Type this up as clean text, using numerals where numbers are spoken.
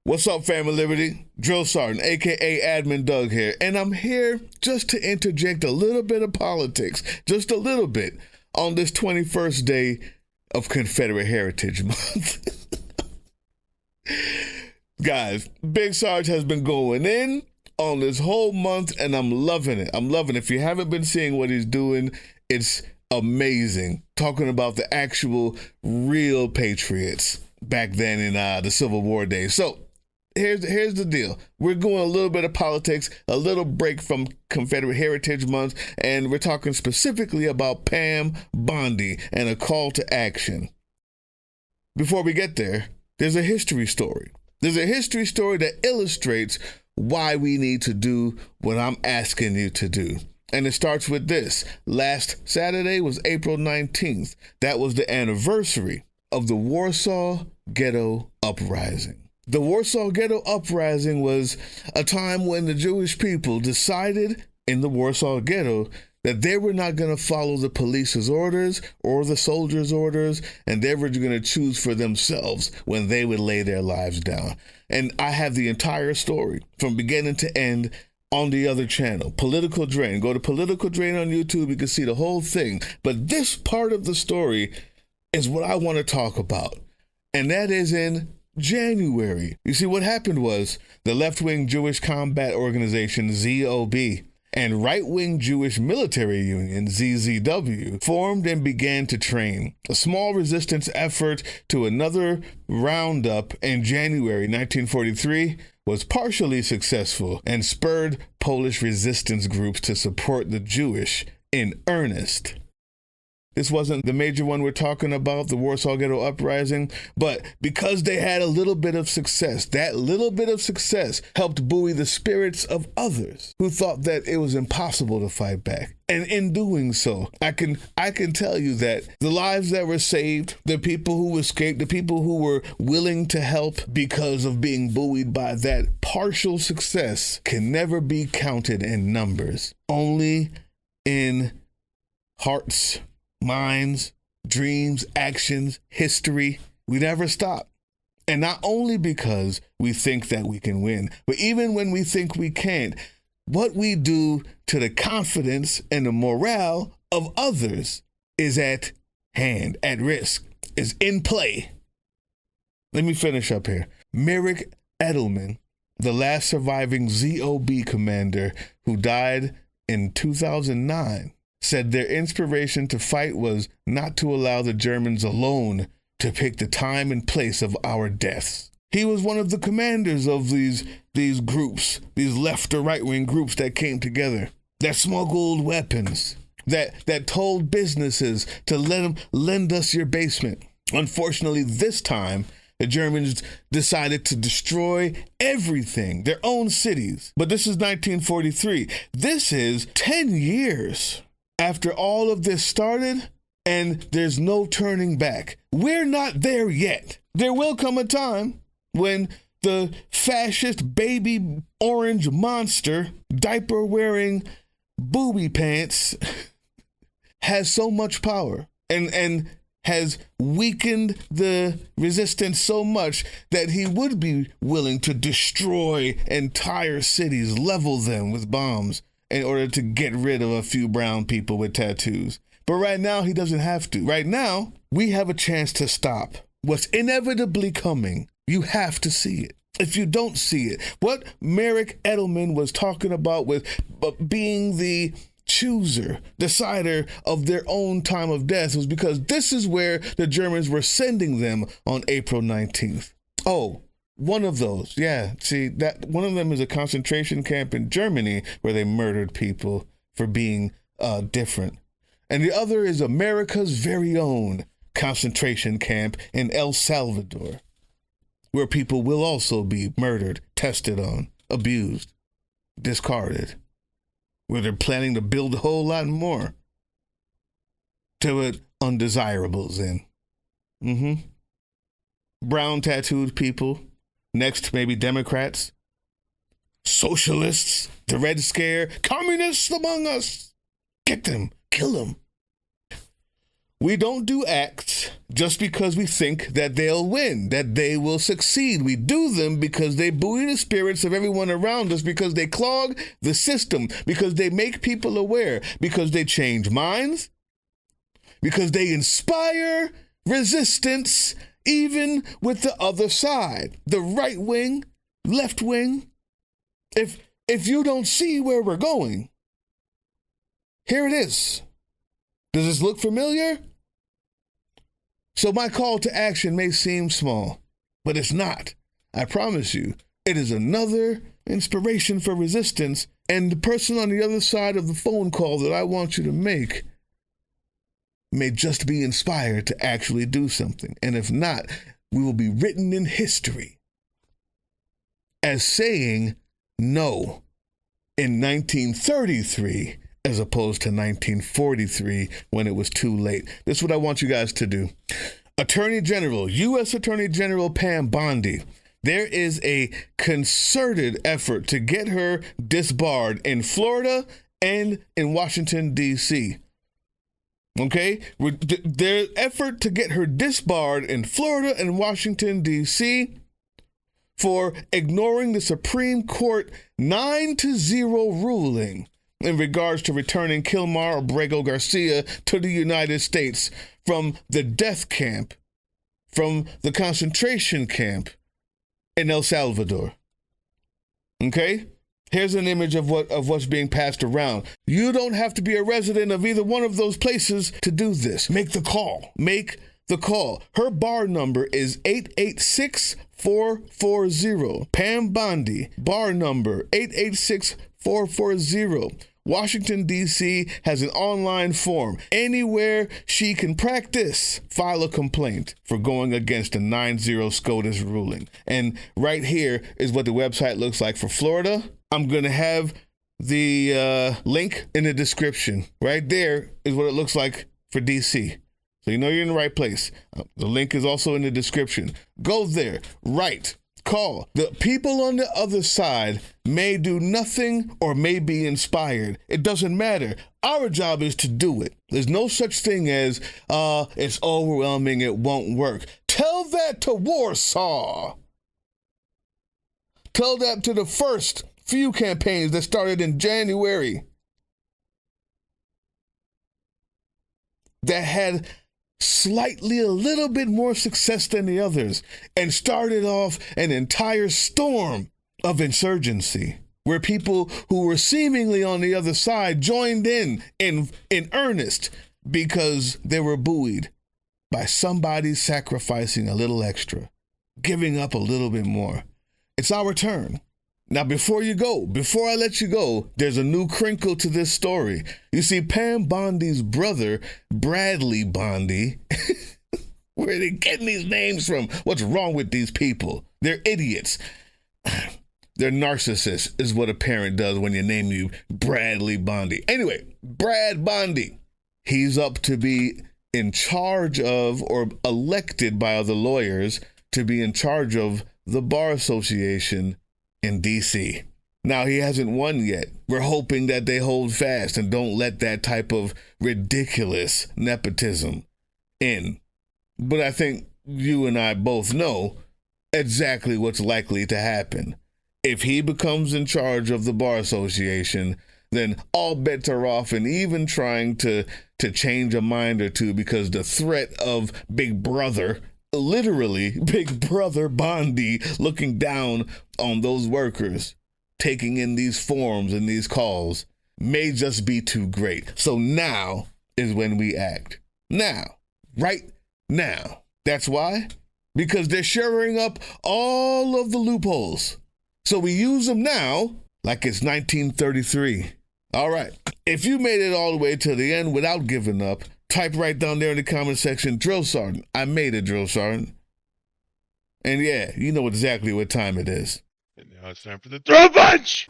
What's up, Family Liberty? Drill Sergeant, aka Admin Doug here, and I'm here just to interject a little bit of politics, just a little bit, on this 21st day of Confederate Heritage Month. Guys, Big Sarge has been going in on this whole month, and I'm loving it. I'm loving it. If you haven't been seeing what he's doing, it's amazing. Talking about the actual real patriots back then in the Civil War days. So, Here's the deal. We're going a little bit of politics, a little break from Confederate Heritage Month, and we're talking specifically about Pam Bondi and a call to action. Before we get there, there's a history story. There's a history story that illustrates why we need to do what I'm asking you to do. And it starts with this. Last Saturday was April 19th. That was the anniversary of the Warsaw Ghetto Uprising. The Warsaw Ghetto Uprising was a time when the Jewish people decided in the Warsaw Ghetto that they were not going to follow the police's orders or the soldiers' orders, and they were going to choose for themselves when they would lay their lives down. And I have the entire story from beginning to end on the other channel, Political Drain. Go to Political Drain on YouTube, you can see the whole thing. But this part of the story is what I want to talk about, and that is in January. You see, what happened was the left-wing Jewish combat organization ZOB and right-wing Jewish military union ZZW formed and began to train. A small resistance effort to another roundup in January 1943 was partially successful and spurred Polish resistance groups to support the Jewish in earnest. This wasn't the major one we're talking about, the Warsaw Ghetto Uprising, but because they had a little bit of success, that little bit of success helped buoy the spirits of others who thought that it was impossible to fight back. And in doing so, I can tell you that the lives that were saved, the people who escaped, the people who were willing to help because of being buoyed by that partial success can never be counted in numbers, only in hearts, minds, dreams, actions, history. We never stop. And not only because we think that we can win, but even when we think we can't, what we do to the confidence and the morale of others is at hand, at risk, is in play. Let me finish up here. Merrick Edelman, the last surviving ZOB commander who died in 2009, said their inspiration to fight was not to allow the Germans alone to pick the time and place of our deaths. He was one of the commanders of these groups, these left or right-wing groups that came together, that smuggled weapons, that told businesses to let them lend us your basement. Unfortunately, this time, the Germans decided to destroy everything, their own cities. But this is 1943. This is 10 years after all of this started, and there's no turning back. We're not there yet. There will come a time when the fascist baby orange monster, diaper-wearing booby pants, has so much power and has weakened the resistance so much that he would be willing to destroy entire cities, level them with bombs, in order to get rid of a few brown people with tattoos. But right now, he doesn't have to. Right now, we have a chance to stop what's inevitably coming. You have to see it. If you don't see it, what Merrick Edelman was talking about with being the chooser, decider of their own time of death, was because this is where the Germans were sending them on April 19th. Oh, one of those, yeah. See, that one of them is a concentration camp in Germany where they murdered people for being different. And the other is America's very own concentration camp in El Salvador, where people will also be murdered, tested on, abused, discarded, where they're planning to build a whole lot more to put undesirables in. Brown tattooed people. Next, maybe Democrats, socialists, the Red Scare, communists among us. Get them, kill them. We don't do acts just because we think that they'll win, that they will succeed. We do them because they buoy the spirits of everyone around us, because they clog the system, because they make people aware, because they change minds, because they inspire resistance even with the other side, the right wing, left wing. If you don't see where we're going, here it is. Does this look familiar? So my call to action may seem small, but it's not. I promise you, it is another inspiration for resistance, and the person on the other side of the phone call that I want you to make may just be inspired to actually do something. And if not, we will be written in history as saying no in 1933 as opposed to 1943 when it was too late. This is what I want you guys to do. Attorney General, U.S. Attorney General Pam Bondi, there is a concerted effort to get her disbarred in Florida and in Washington, D.C. Okay? Their effort to get her disbarred in Florida and Washington, D.C. for ignoring the Supreme Court 9-0 ruling in regards to returning Kilmar Abrego Garcia to the United States from the death camp, from the concentration camp in El Salvador. Okay? Here's an image of what's being passed around. You don't have to be a resident of either one of those places to do this. Make the call. Make the call. Her bar number is 886-440. Pam Bondi, bar number 886-440. Washington, D.C. has an online form. Anywhere she can practice, file a complaint for going against a 9-0 SCOTUS ruling. And right here is what the website looks like for Florida. I'm going to have the link in the description. Right there is what it looks like for D.C. So you know you're in the right place. The link is also in the description. Go there, write, call. The people on the other side may do nothing or may be inspired. It doesn't matter. Our job is to do it. There's no such thing as, it's overwhelming, it won't work. Tell that to Warsaw. Tell that to the first few campaigns that started in January that had slightly a little bit more success than the others and started off an entire storm of insurgency where people who were seemingly on the other side joined in earnest because they were buoyed by somebody sacrificing a little extra, giving up a little bit more. It's our turn. Now, before I let you go, there's a new crinkle to this story. You see, Pam Bondi's brother, Bradley Bondi, where are they getting these names from? What's wrong with these people? They're idiots. They're narcissists, is what a parent does when you name you Bradley Bondi. Anyway, Brad Bondi, he's up to be in charge of, or elected by other lawyers to be in charge of the Bar Association in D.C. Now, he hasn't won yet. We're hoping that they hold fast and don't let that type of ridiculous nepotism in. But I think you and I both know exactly what's likely to happen. If he becomes in charge of the Bar Association, then all bets are off, and even trying to change a mind or two, because the threat of Big Brother, literally Big Brother Bondi, looking down on those workers, taking in these forms and these calls, may just be too great. So now is when we act. Now, right now. That's why? Because they're shoring up all of the loopholes. So we use them now like it's 1933. All right. If you made it all the way to the end without giving up, type right down there in the comment section, Drill Sergeant. I made it, Drill Sergeant. And yeah, you know exactly what time it is. And now it's time for the throw punch!